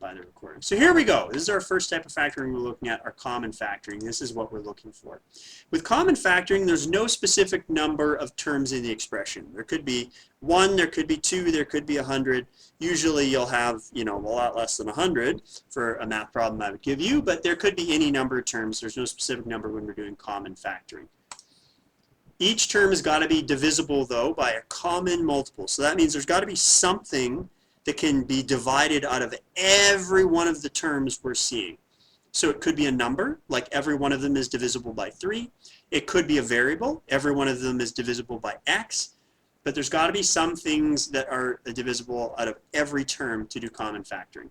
by the recording. So here we go. This is our first type of factoring we're looking at, our common factoring. This is what we're looking for. With common factoring, there's no specific number of terms in the expression. There could be 1, there could be 2, there could be 100. Usually you'll have, a lot less than 100 for a math problem I would give you, but there could be any number of terms. There's no specific number when we're doing common factoring. Each term has got to be divisible, though, by a common multiple. So that means there's got to be something that can be divided out of every one of the terms we're seeing. So it could be a number, like every one of them is divisible by 3. It could be a variable, every one of them is divisible by x. But there's got to be some things that are divisible out of every term to do common factoring.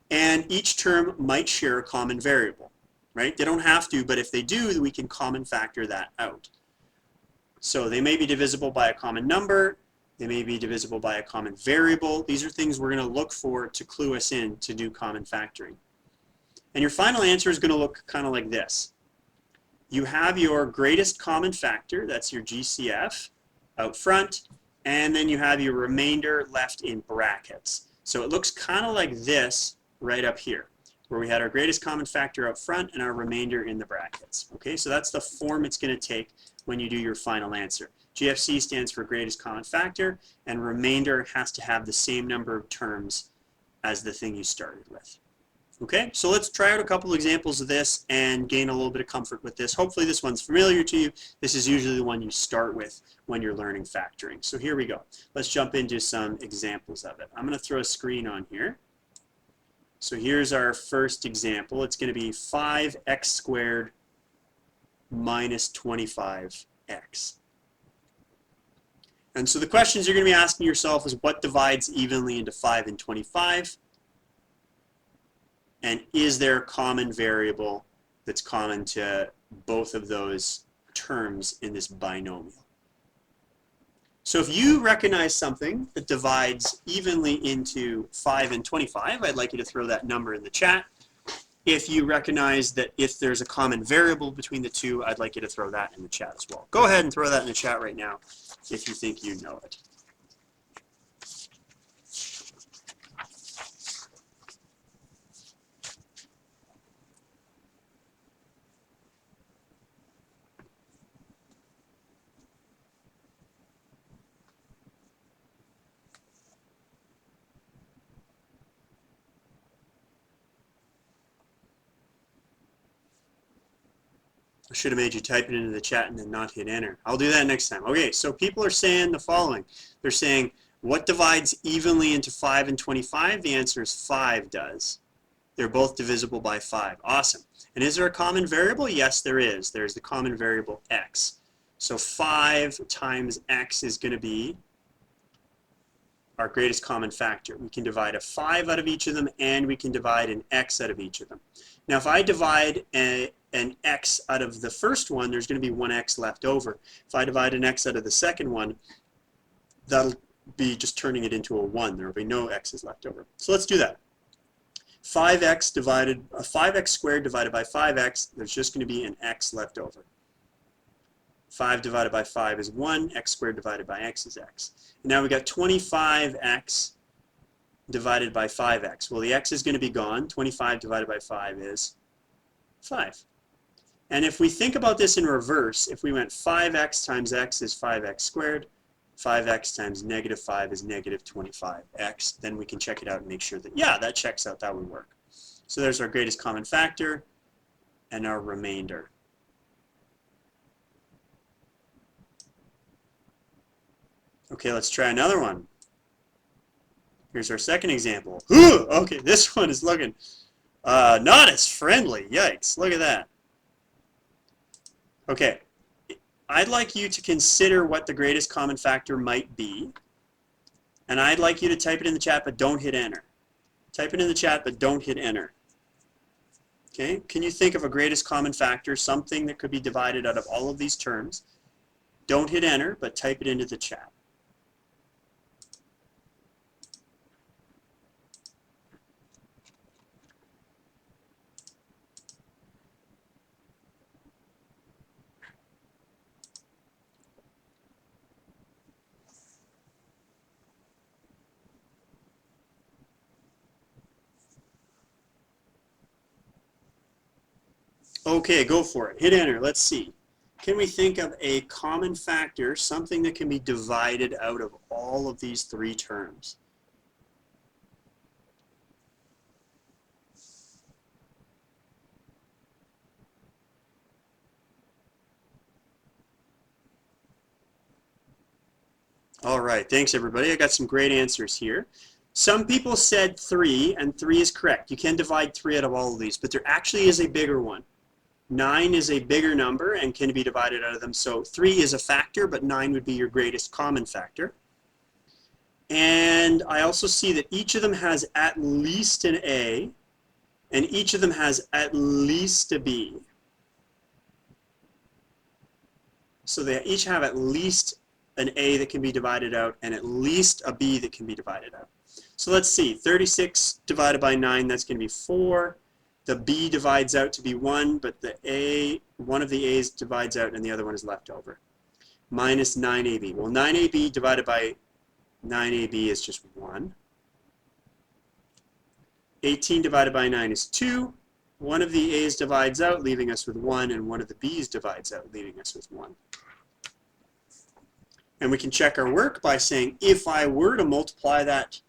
And each term might share a common variable, right? They don't have to, but if they do, we can common factor that out. So they may be divisible by a common number. They may be divisible by a common variable. These are things we're going to look for to clue us in to do common factoring. And your final answer is going to look kind of like this. You have your greatest common factor, that's your GCF, out front, and then you have your remainder left in brackets. So it looks kind of like this right up here, where we had our greatest common factor out front and our remainder in the brackets. Okay, so that's the form it's going to take when you do your final answer. GFC stands for greatest common factor, and remainder has to have the same number of terms as the thing you started with. Okay, so let's try out a couple examples of this and gain a little bit of comfort with this. Hopefully this one's familiar to you. This is usually the one you start with when you're learning factoring. So here we go. Let's jump into some examples of it. I'm going to throw a screen on here. So here's our first example. It's going to be 5x squared minus 25x. And so the questions you're going to be asking yourself is what divides evenly into 5 and 25? And is there a common variable that's common to both of those terms in this binomial? So if you recognize something that divides evenly into 5 and 25, I'd like you to throw that number in the chat. If you recognize that if there's a common variable between the two, I'd like you to throw that in the chat as well. Go ahead and throw that in the chat right now if you think you know it. I should have made you type it into the chat and then not hit enter. I'll do that next time. Okay, so people are saying the following. They're saying, what divides evenly into 5 and 25? The answer is 5 does. They're both divisible by 5. Awesome. And is there a common variable? Yes, there is. There's the common variable x. So 5 times x is going to be our greatest common factor. We can divide a 5 out of each of them, and we can divide an x out of each of them. Now, if I divide an x out of the first one, there's going to be one x left over. If I divide an x out of the second one, that'll be just turning it into a 1. There will be no x's left over. So let's do that. 5x squared divided by 5x, there's just going to be an x left over. 5 divided by 5 is 1, x squared divided by x is x. And now we got 25x divided by 5x. Well, the x is going to be gone. 25 divided by 5 is 5. And if we think about this in reverse, if we went 5x times x is 5x squared, 5x times negative 5 is negative 25x, then we can check it out and make sure that, yeah, that checks out, that would work. So there's our greatest common factor and our remainder. Okay, let's try another one. Here's our second example. Ooh, okay, this one is looking not as friendly. Yikes, look at that. Okay, I'd like you to consider what the greatest common factor might be. And I'd like you to type it in the chat, but don't hit enter. Type it in the chat, but don't hit enter. Okay, can you think of a greatest common factor, something that could be divided out of all of these terms? Don't hit enter, but type it into the chat. Okay, go for it. Hit enter. Let's see. Can we think of a common factor, something that can be divided out of all of these three terms? All right, thanks everybody. I got some great answers here. Some people said 3, and 3 is correct. You can divide 3 out of all of these, but there actually is a bigger one. 9 is a bigger number and can be divided out of them. So 3 is a factor, but 9 would be your greatest common factor. And I also see that each of them has at least an A, and each of them has at least a B. So they each have at least an A that can be divided out and at least a B that can be divided out. So let's see, 36 divided by 9, that's going to be 4. The B divides out to be 1, but the A, one of the A's divides out and the other one is left over. Minus 9AB. Well, 9AB divided by 9AB is just 1. 18 divided by 9 is 2. One of the A's divides out, leaving us with 1, and one of the B's divides out, leaving us with 1. And we can check our work by saying, if I were to multiply that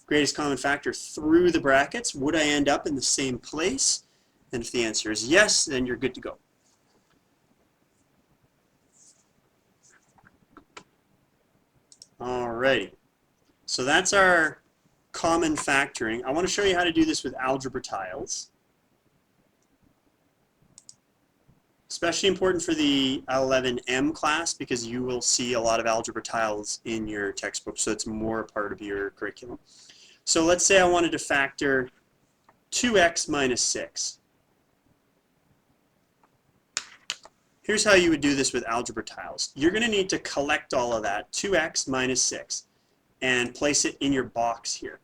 greatest common factor through the brackets, would I end up in the same place? And if the answer is yes, then you're good to go. Alrighty, so that's our common factoring. I want to show you how to do this with algebra tiles. Especially important for the 11M class because you will see a lot of algebra tiles in your textbook, so it's more a part of your curriculum. So let's say I wanted to factor 2x minus 6. Here's how you would do this with algebra tiles. You're going to need to collect all of that, 2x minus 6, and place it in your box here.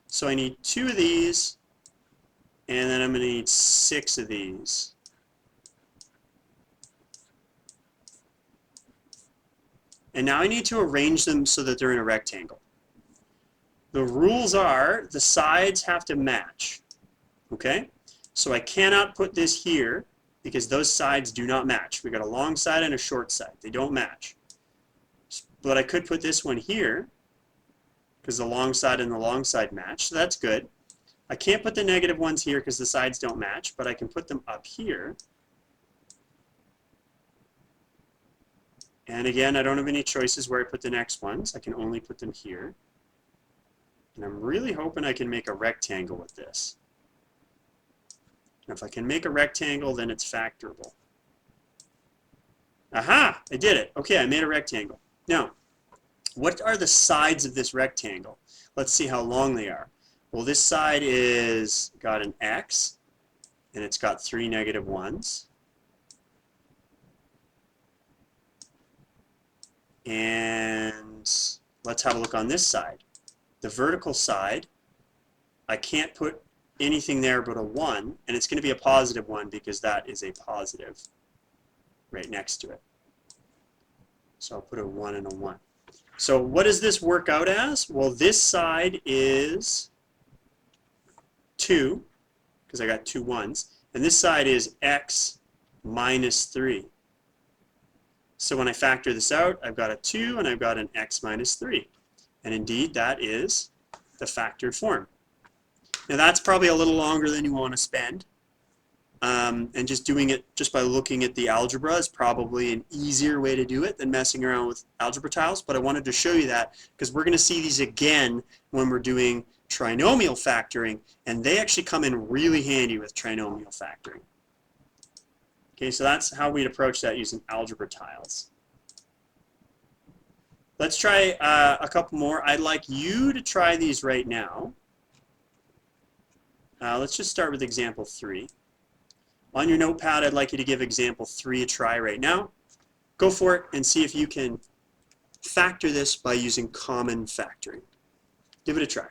So I need 2 of these, and then I'm going to need 6 of these. And now I need to arrange them so that they're in a rectangle. The rules are the sides have to match, okay? So I cannot put this here because those sides do not match. We got a long side and a short side. They don't match. But I could put this one here because the long side and the long side match, so that's good. I can't put the negative ones here because the sides don't match, but I can put them up here. And again, I don't have any choices where I put the next ones. I can only put them here. And I'm really hoping I can make a rectangle with this. And if I can make a rectangle, then it's factorable. Aha! I did it. Okay, I made a rectangle. Now, what are the sides of this rectangle? Let's see how long they are. Well, this side is got an x, and it's got 3 negative 1s. And let's have a look on this side. The vertical side, I can't put anything there but a 1, and it's going to be a positive 1 because that is a positive right next to it. So I'll put a 1 and a 1. So what does this work out as? Well, this side is 2, because I got 2 1s, and this side is x minus 3. So when I factor this out, I've got a 2 and I've got an x minus 3. And indeed, that is the factored form. Now that's probably a little longer than you want to spend. And just doing it just by looking at the algebra is probably an easier way to do it than messing around with algebra tiles. But I wanted to show you that because we're going to see these again when we're doing trinomial factoring. And they actually come in really handy with trinomial factoring. Okay, so that's how we'd approach that using algebra tiles. Let's try a couple more. I'd like you to try these right now. Let's just start with example 3. On your notepad, I'd like you to give example 3 a try right now. Go for it and see if you can factor this by using common factoring. Give it a try.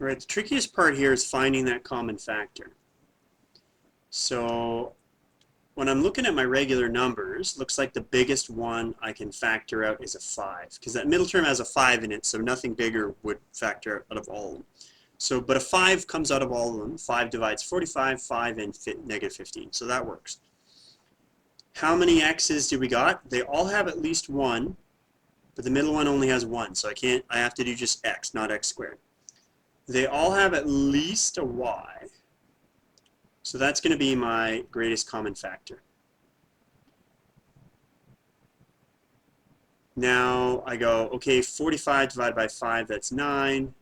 All right, the trickiest part here is finding that common factor. So when I'm looking at my regular numbers, looks like the biggest one I can factor out is a 5, because that middle term has a 5 in it, so nothing bigger would factor out of all of them. So, but a 5 comes out of all of them. 5 divides 45, 5, and negative 15, so that works. How many x's do we got? They all have at least 1, but the middle one only has 1, so I have to do just x, not x squared. They all have at least a y. So that's going to be my greatest common factor. Now I go, okay, 45 divided by 5, that's 9.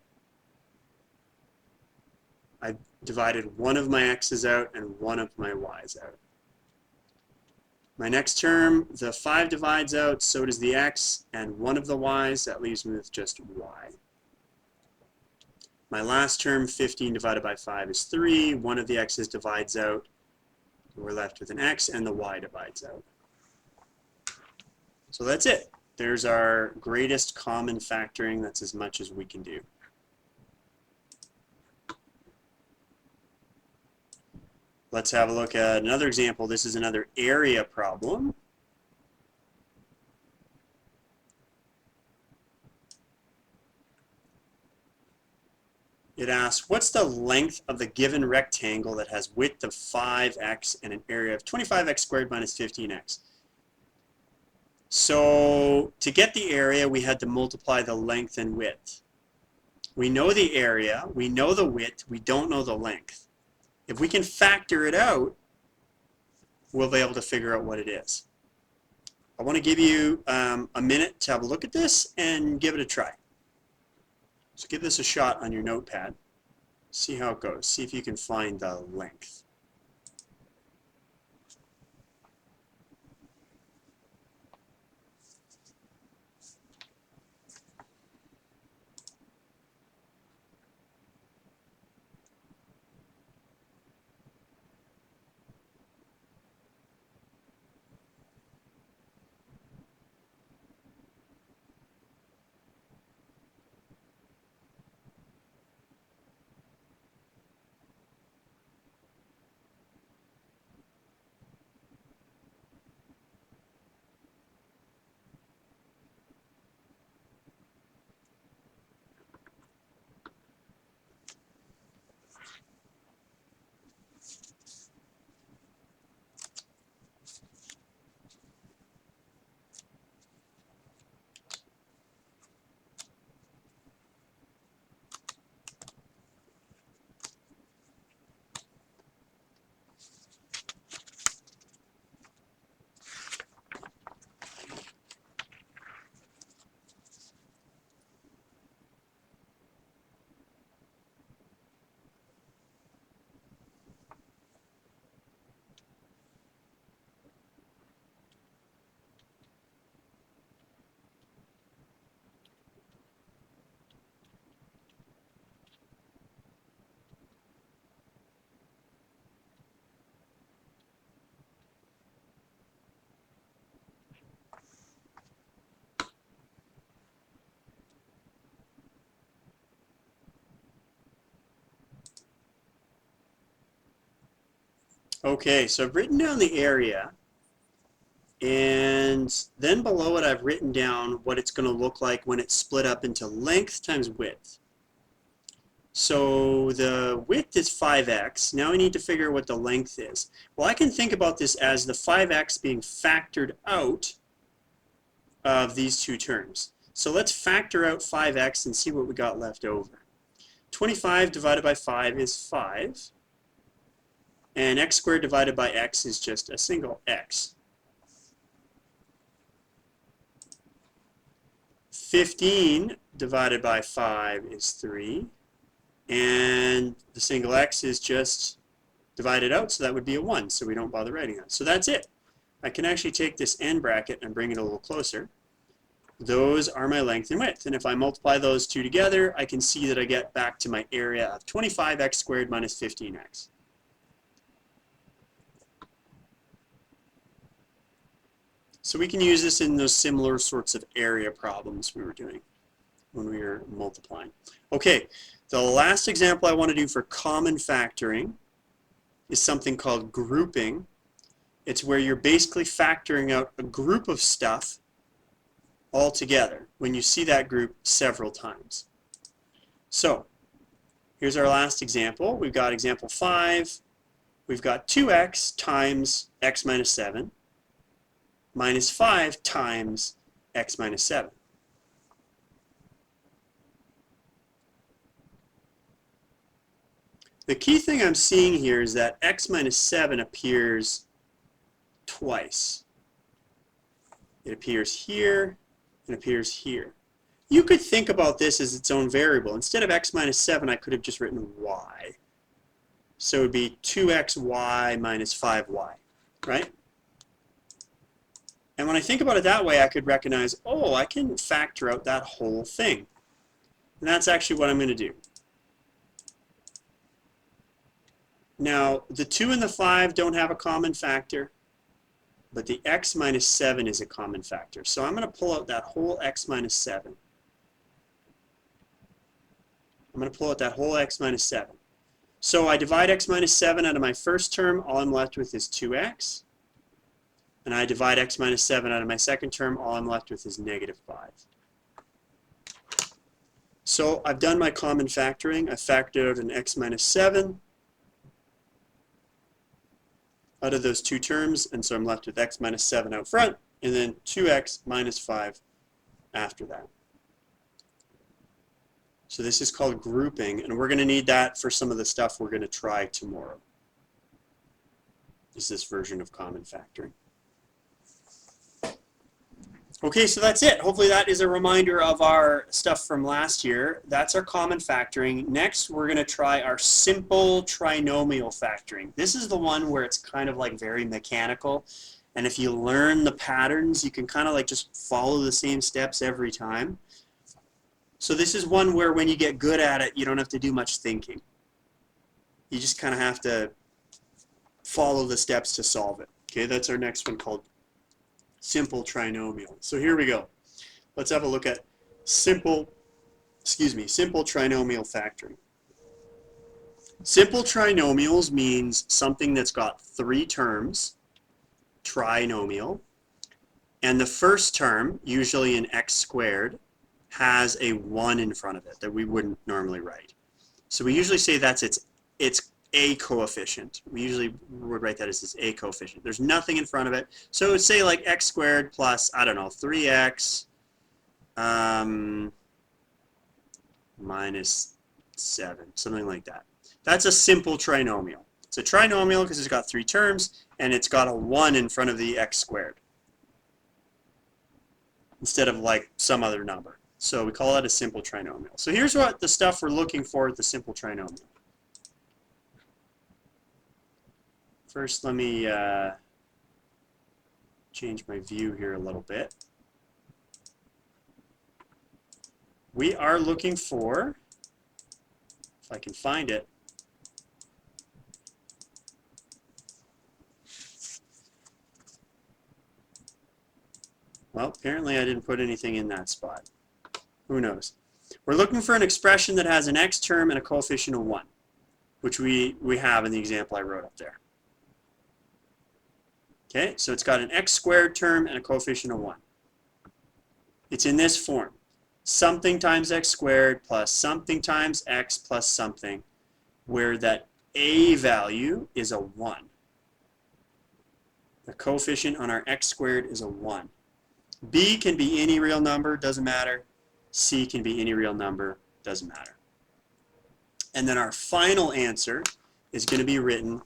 I divided one of my x's out and one of my y's out. My next term, the 5 divides out, so does the x, and one of the y's, that leaves me with just y. My last term, 15 divided by 5 is 3. One of the x's divides out. We're left with an x, and the y divides out. So that's it. There's our greatest common factoring. That's as much as we can do. Let's have a look at another example. This is another area problem. It asks, what's the length of the given rectangle that has width of 5x and an area of 25x squared minus 15x? So to get the area, we had to multiply the length and width. We know the area, we know the width, we don't know the length. If we can factor it out, we'll be able to figure out what it is. I want to give you a minute to have a look at this and give it a try. So give this a shot on your notepad. See how it goes. See if you can find the length. Okay, so I've written down the area, and then below it I've written down what it's going to look like when it's split up into length times width. So the width is 5x. Now I need to figure out what the length is. Well, I can think about this as the 5x being factored out of these two terms. So let's factor out 5x and see what we got left over. 25 divided by 5 is 5. And x squared divided by x is just a single x. 15 divided by 5 is 3. And the single x is just divided out, so that would be a 1, so we don't bother writing that. So that's it. I can actually take this end bracket and bring it a little closer. Those are my length and width. And if I multiply those two together, I can see that I get back to my area of 25x squared minus 15x. So we can use this in those similar sorts of area problems we were doing. when we are multiplying. Okay, the last example I want to do for common factoring is something called grouping. It's where you're basically factoring out a group of stuff all together when you see that group several times. So here's our last example. We've got example 5. We've got 2x times x minus 7 minus 5 times x minus 7. The key thing I'm seeing here is that x minus 7 appears twice. It appears here and appears here. You could think about this as its own variable. Instead of x minus 7, I could have just written y. So it would be 2xy minus 5y, right? And when I think about it that way, I could recognize, oh, I can factor out that whole thing. And that's actually what I'm going to do. Now, the 2 and the 5 don't have a common factor, but the x minus 7 is a common factor. So I'm going to pull out that whole x minus 7. I'm going to pull out that whole x minus 7. So I divide x minus 7 out of my first term, all I'm left with is 2x. And I divide x minus 7 out of my second term, all I'm left with is negative 5. So I've done my common factoring. I factored out an x minus 7 out of those two terms, and so I'm left with x minus 7 out front, and then 2x minus 5 after that. So this is called grouping, and we're going to need that for some of the stuff we're going to try tomorrow. Is this version of common factoring. Okay, so that's it. Hopefully that is a reminder of our stuff from last year. That's our common factoring. Next, we're going to try our simple trinomial factoring. This is the one where it's kind of like very mechanical. And if you learn the patterns, you can kind of like just follow the same steps every time. So this is one where when you get good at it, you don't have to do much thinking. You just kind of have to follow the steps to solve it. Okay, that's our next one called simple trinomial. So here we go. Let's have a look at simple trinomial factoring. Simple trinomials means something that's got 3 terms, trinomial, and the first term, usually an x squared, has a 1 in front of it that we wouldn't normally write. So we usually say that's its a coefficient. We usually would write that as its a coefficient. There's nothing in front of it. So it would say like x squared plus, I don't know, 3x minus 7, something like that. That's a simple trinomial. It's a trinomial because it's got 3 terms, and it's got a 1 in front of the x squared instead of like some other number. So we call that a simple trinomial. So here's what the stuff we're looking for at the simple trinomial. First, let me change my view here a little bit. We are looking for, if I can find it, well, apparently I didn't put anything in that spot. Who knows? We're looking for an expression that has an x term and a coefficient of 1, which we have in the example I wrote up there. Okay, so it's got an x squared term and a coefficient of 1. It's in this form. Something times x squared plus something times x plus something, where that a value is a 1. The coefficient on our x squared is a 1. B can be any real number, doesn't matter. C can be any real number, doesn't matter. And then our final answer is going to be written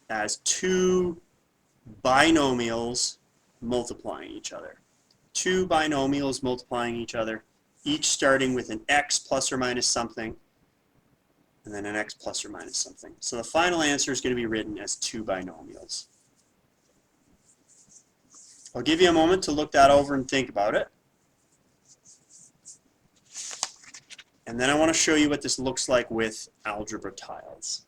as 2 binomials multiplying each other. 2 binomials multiplying each other, each starting with an x plus or minus something, and then an x plus or minus something. So the final answer is going to be written as 2 binomials. I'll give you a moment to look that over and think about it. And then I want to show you what this looks like with algebra tiles.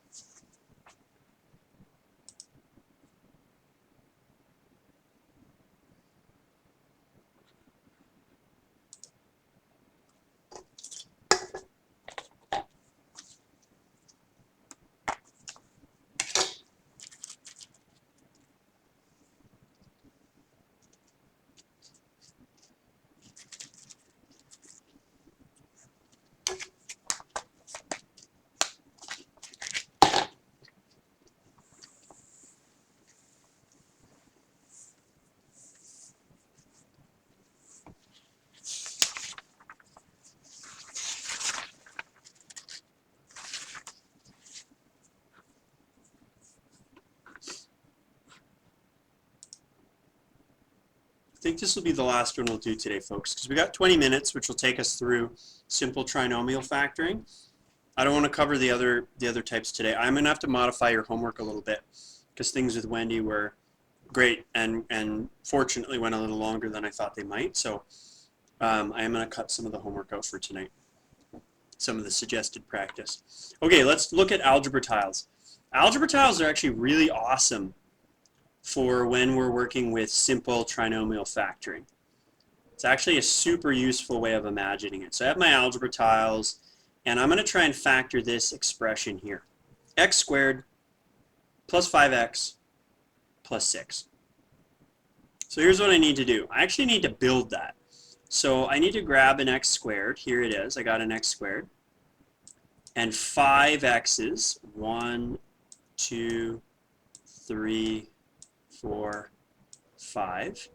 think this will be the last one we'll do today, folks, because we got 20 minutes, which will take us through simple trinomial factoring. I don't want to cover the other types today. I'm going to have to modify your homework a little bit because things with Wendy were great and fortunately went a little longer than I thought they might. So I am going to cut some of the homework out for tonight, some of the suggested practice. Okay, let's look at algebra tiles. Algebra tiles are actually really awesome for when we're working with simple trinomial factoring. It's actually a super useful way of imagining it. So I have my algebra tiles, and I'm going to try and factor this expression here. X squared plus 5x plus 6. So here's what I need to do. I actually need to build that. So I need to grab an x squared. Here it is. I got an x squared. And 5 x's. 1, 2, 3, 4, 5.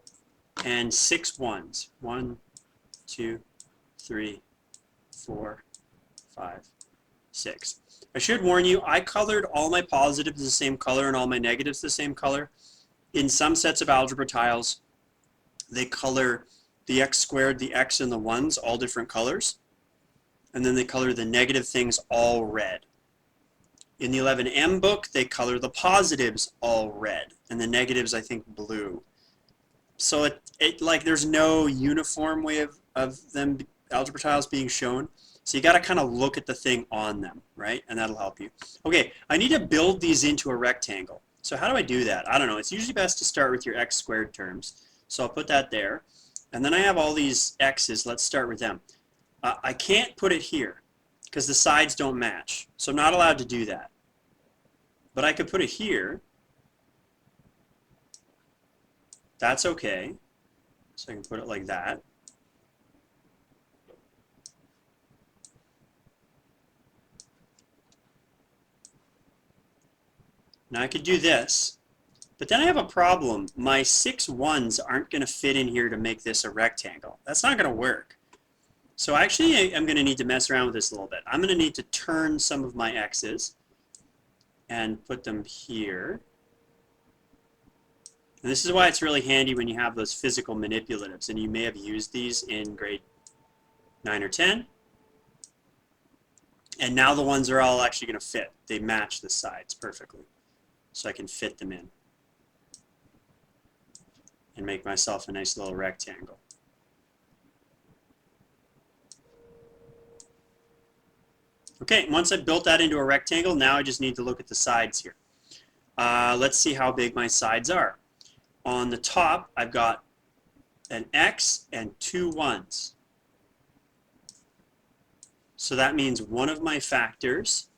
And 6 ones. 1, 2, 3, 4, 5, 6. I should warn you, I colored all my positives the same color and all my negatives the same color. In some sets of algebra tiles, they color the x squared, the x, and the ones all different colors. And then they color the negative things all red. In the 11M book, they color the positives all red, and the negatives, I think, blue. So it like there's no uniform way of them algebra tiles being shown. So you got to kind of look at the thing on them, right? And that'll help you. Okay, I need to build these into a rectangle. So how do I do that? I don't know. It's usually best to start with your x squared terms. So I'll put that there. And then I have all these x's. Let's start with them. I can't put it here because the sides don't match. So I'm not allowed to do that. But I could put it here. That's okay. So I can put it like that. Now I could do this, but then I have a problem. My 6 ones aren't going to fit in here to make this a rectangle. That's not going to work. So actually I'm going to need to mess around with this a little bit. I'm going to need to turn some of my x's and put them here. And this is why it's really handy when you have those physical manipulatives, and you may have used these in grade 9 or 10. And now the ones are all actually going to fit. They match the sides perfectly. So I can fit them in and make myself a nice little rectangle. Okay, once I've built that into a rectangle, now I just need to look at the sides here. Let's see how big my sides are. On the top, I've got an x and 2 ones. So that means one of my factors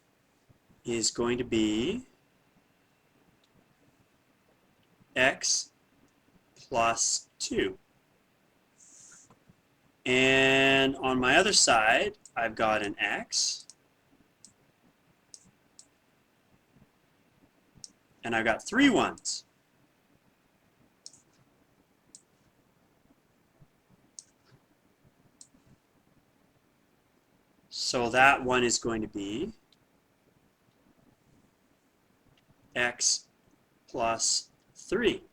is going to be x plus 2. And on my other side, I've got an x, and I've got 3 ones. So that one is going to be x plus 3.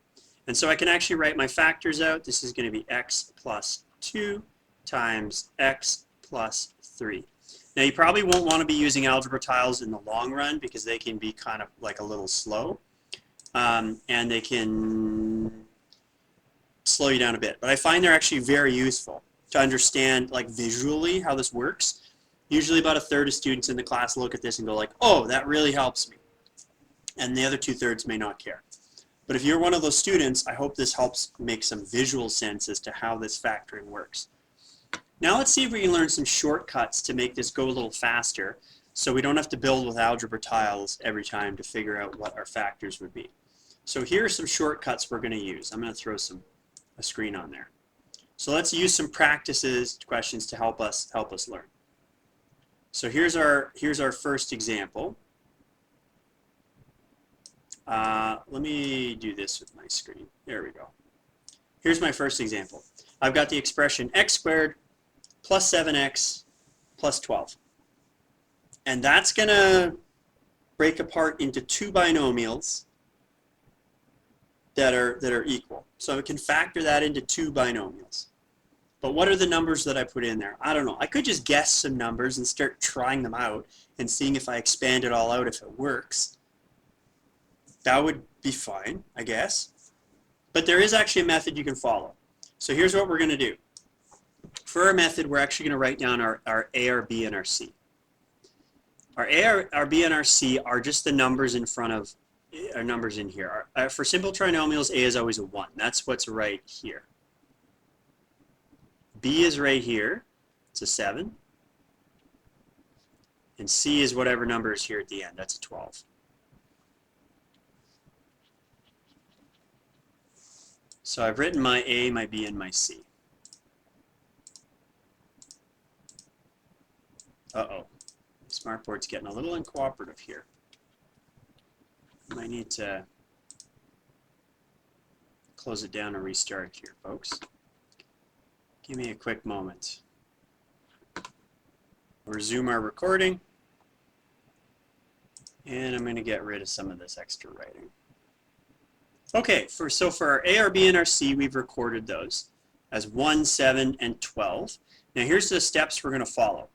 And so I can actually write my factors out. This is going to be x plus 2 times x plus 3. Now you probably won't want to be using algebra tiles in the long run because they can be kind of like a little slow. And they can slow you down a bit. But I find they're actually very useful to understand like visually how this works. Usually about 1/3 of students in the class look at this and go like, oh, that really helps me. And the other 2/3 may not care. But if you're one of those students, I hope this helps make some visual sense as to how this factoring works. Now let's see if we can learn some shortcuts to make this go a little faster so we don't have to build with algebra tiles every time to figure out what our factors would be. So here are some shortcuts we're going to use. I'm going to throw a screen on there. So let's use some practices questions to help us learn. So here's our first example. Let me do this with my screen. There we go. Here's my first example. I've got the expression x squared plus 7x plus 12. And that's going to break apart into 2 binomials that are equal. So I can factor that into two binomials. But what are the numbers that I put in there? I don't know. I could just guess some numbers and start trying them out and seeing if I expand it all out if it works. That would be fine, I guess. But there is actually a method you can follow. So here's what we're going to do. For our method, we're actually going to write down our A, our B, and our C. Our A, our B, and our C are just the numbers in front of our numbers in here. For simple trinomials, A is always a 1. That's what's right here. B is right here. It's a 7. And C is whatever number is here at the end. That's a 12. So I've written my A, my B, and my C. Uh-oh. Smartboard's getting a little uncooperative here. Might need to close it down and restart here, folks. Give me a quick moment. We'll resume our recording. And I'm going to get rid of some of this extra writing. Okay, so for our A, our B, and our C, we've recorded those as 1, 7, and 12. Now here's the steps we're going to follow.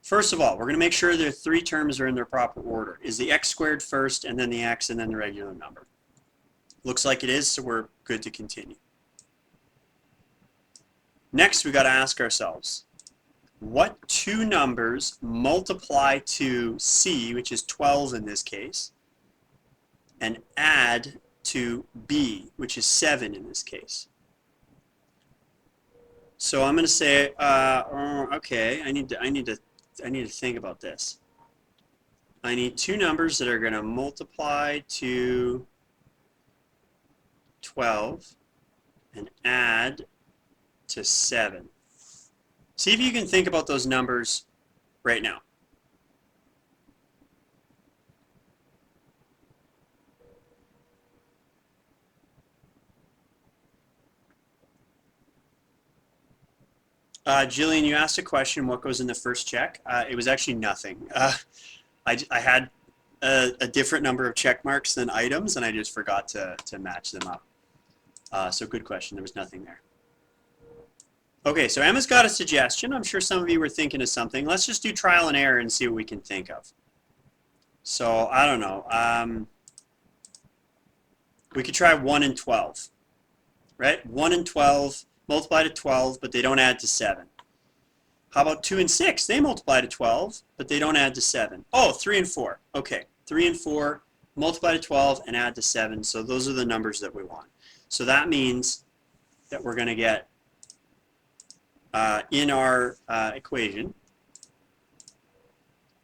First of all, we're going to make sure the three terms are in their proper order. Is the x squared first, and then the x, and then the regular number? Looks like it is, so we're good to continue. Next, we've got to ask ourselves, what two numbers multiply to C, which is 12 in this case, and add to B, which is 7 in this case? So I'm going to say, okay, I need to think about this. I need two numbers that are going to multiply to 12 and add to 7. See if you can think about those numbers right now. Jillian, you asked a question, what goes in the first check? It was actually nothing. I had a different number of check marks than items, and I just forgot to match them up. So good question, there was nothing there. Okay, so Emma's got a suggestion. I'm sure some of you were thinking of something. Let's just do trial and error and see what we can think of. So, I don't know. We could try 1 and 12, right? 1 and 12 multiply to 12, but they don't add to 7. How about 2 and 6? They multiply to 12, but they don't add to 7. Oh, 3 and 4. Okay, 3 and 4 multiply to 12 and add to 7. So those are the numbers that we want. So that means that we're going to get in our equation,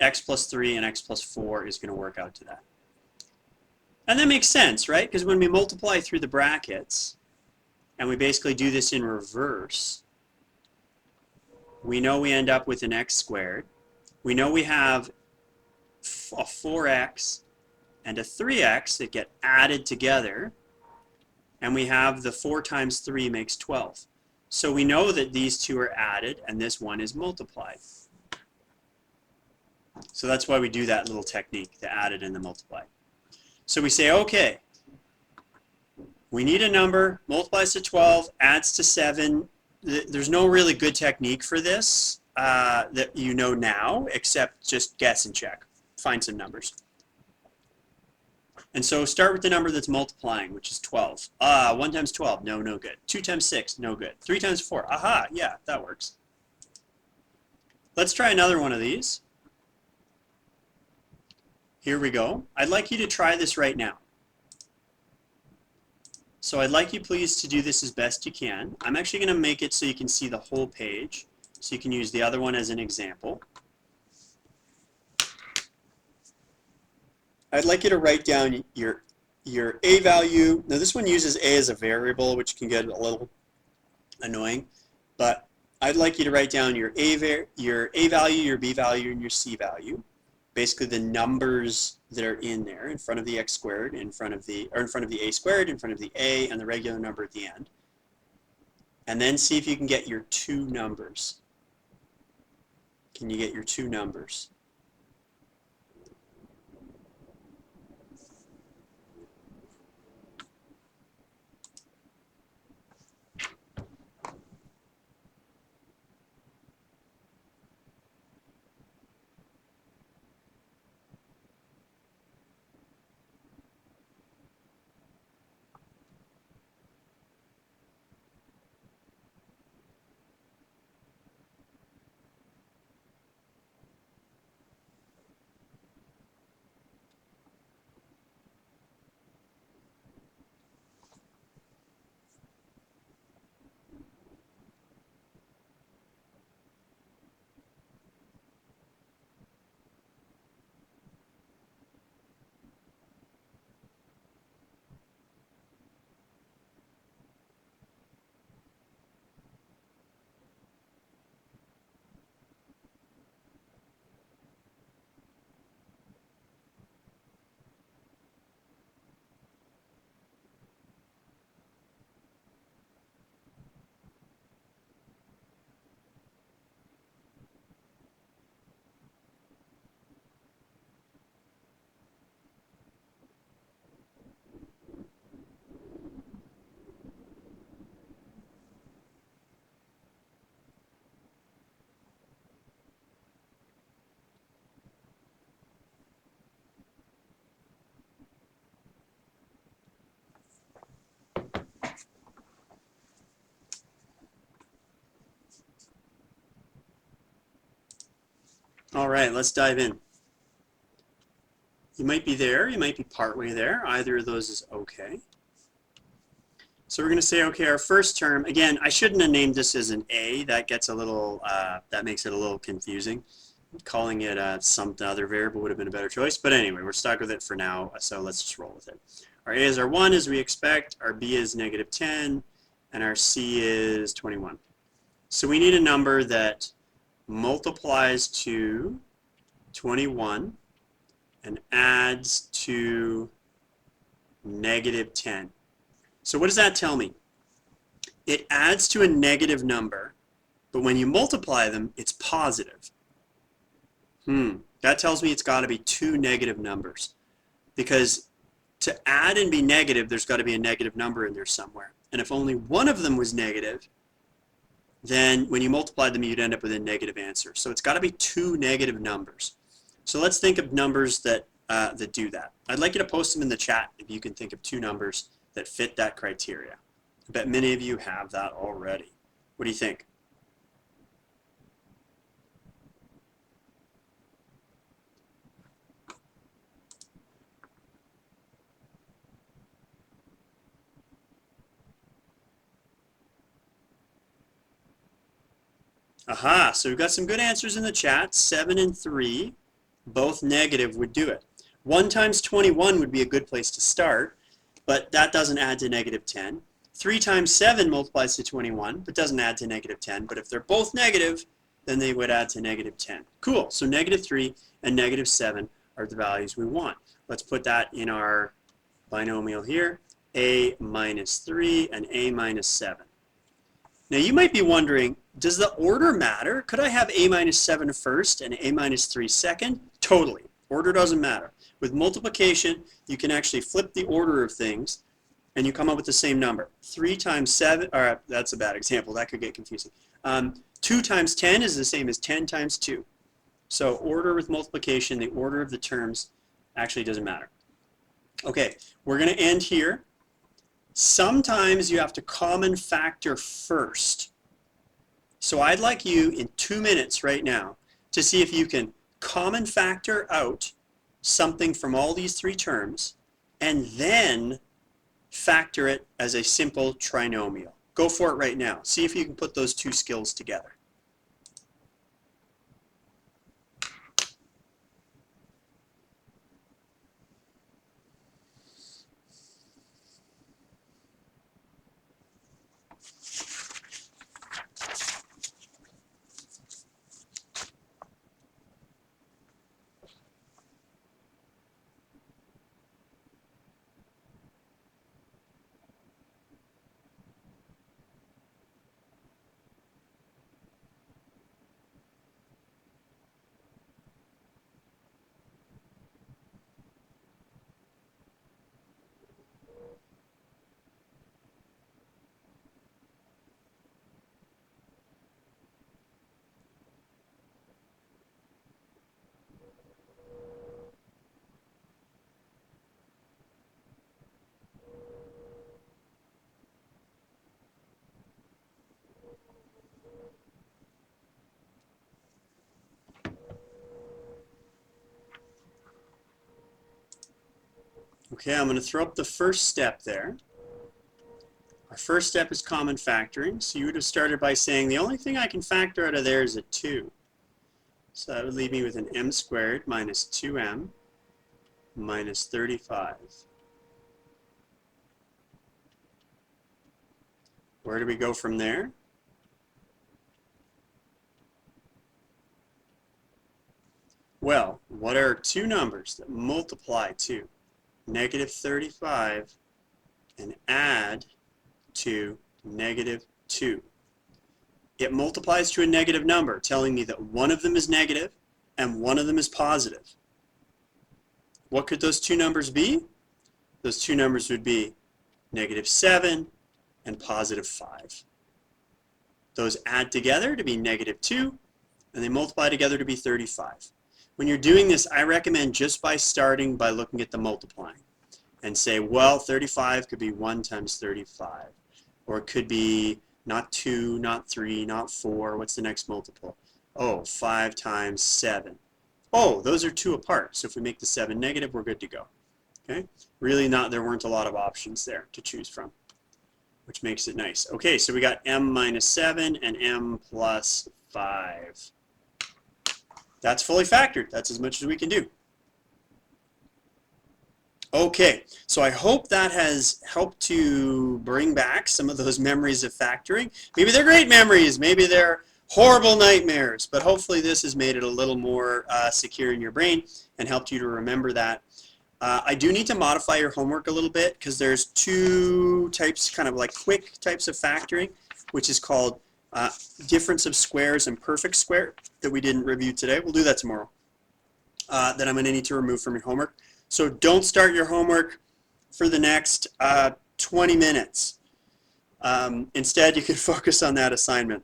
x plus 3 and x plus 4 is going to work out to that. And that makes sense, right? Because when we multiply through the brackets, and we basically do this in reverse, we know we end up with an x squared. We know we have a 4x and a 3x that get added together, and we have the 4 times 3 makes 12. So we know that these two are added and this one is multiplied. So that's why we do that little technique, the added and the multiplied. So we say, okay, we need a number, multiplies to 12, adds to 7. There's no really good technique for this that you know now, except just guess and check. Find some numbers. And so start with the number that's multiplying, which is 12. 1 times 12, no good. 2 times 6, no good. 3 times 4, aha, yeah, that works. Let's try another one of these. Here we go. I'd like you to try this right now. So I'd like you please to do this as best you can. I'm actually going to make it so you can see the whole page, so you can use the other one as an example. I'd like you to write down your A value. Now this one uses A as a variable, which can get a little annoying, but I'd like you to write down your A value, your B value, and your C value. Basically the numbers that are in there in front of the x squared, in front of the A squared, in front of the A, and the regular number at the end. And then see if you can get your two numbers. Can you get your two numbers? All right, let's dive in. You might be there, you might be partway there. Either of those is okay. So we're going to say, okay, our first term, again, I shouldn't have named this as an A. That gets a little, that makes it a little confusing. Calling it some other variable would have been a better choice. But anyway, we're stuck with it for now, so let's just roll with it. Our A is our 1 as we expect, our B is -10, and our C is 21. So we need a number that multiplies to 21 and adds to -10. So what does that tell me? It adds to a negative number, but when you multiply them, it's positive. That tells me it's got to be two negative numbers, because to add and be negative, there's got to be a negative number in there somewhere. And if only one of them was negative, then when you multiply them, you'd end up with a negative answer. So it's got to be two negative numbers. So let's think of numbers that do that. I'd like you to post them in the chat if you can think of two numbers that fit that criteria. I bet many of you have that already. What do you think? Aha, so we've got some good answers in the chat. 7 and 3, both negative, would do it. 1 times 21 would be a good place to start, but that doesn't add to -10. 3 times 7 multiplies to 21, but doesn't add to -10. But if they're both negative, then they would add to -10. Cool, so -3 and -7 are the values we want. Let's put that in our binomial here, a minus 3 and a minus 7. Now you might be wondering, does the order matter? Could I have a minus 7 first and a minus 3 second? Totally. Order doesn't matter. With multiplication, you can actually flip the order of things and you come up with the same number. 3 times 7, all right, that's a bad example. That could get confusing. 2 times 10 is the same as 10 times 2. So order with multiplication, the order of the terms actually doesn't matter. Okay, we're going to end here. Sometimes you have to common factor first. So I'd like you in 2 minutes right now to see if you can common factor out something from all these three terms and then factor it as a simple trinomial. Go for it right now. See if you can put those two skills together. Okay, I'm going to throw up the first step there. Our first step is common factoring. So you would have started by saying the only thing I can factor out of there is a 2. So that would leave me with an m squared minus 2m minus 35. Where do we go from there? Well, what are two numbers that multiply to -35 and add to -2? It multiplies to a negative number, telling me that one of them is negative and one of them is positive. What could those two numbers be? Those two numbers would be -7 and +5. Those add together to be -2, and they multiply together to be 35. When you're doing this, I recommend just by starting by looking at the multiplying and say, well, 35 could be 1 times 35, or it could be not 2, not 3, not 4. What's the next multiple? Oh, 5 times 7. Oh, those are 2 apart. So if we make the 7 negative, we're good to go. Okay? Really not, there weren't a lot of options there to choose from, which makes it nice. Okay, so we got m minus 7 and m plus 5. That's fully factored. That's as much as we can do. Okay, so I hope that has helped to bring back some of those memories of factoring. Maybe they're great memories, maybe they're horrible nightmares, but hopefully this has made it a little more secure in your brain and helped you to remember that. I do need to modify your homework a little bit because there's 2 types, kind of like quick types of factoring, which is called difference of squares and perfect square that we didn't review today. We'll do that tomorrow. That I'm going to need to remove from your homework. So don't start your homework for the next 20 minutes. Instead, you can focus on that assignment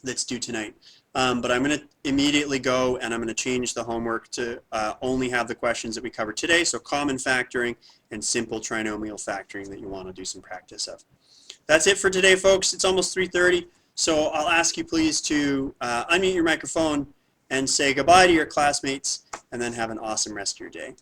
that's due tonight. But I'm going to immediately go and I'm going to change the homework to only have the questions that we covered today, so common factoring and simple trinomial factoring that you want to do some practice of. That's it for today, folks. It's almost 3:30, so I'll ask you please to unmute your microphone and say goodbye to your classmates, and then have an awesome rest of your day.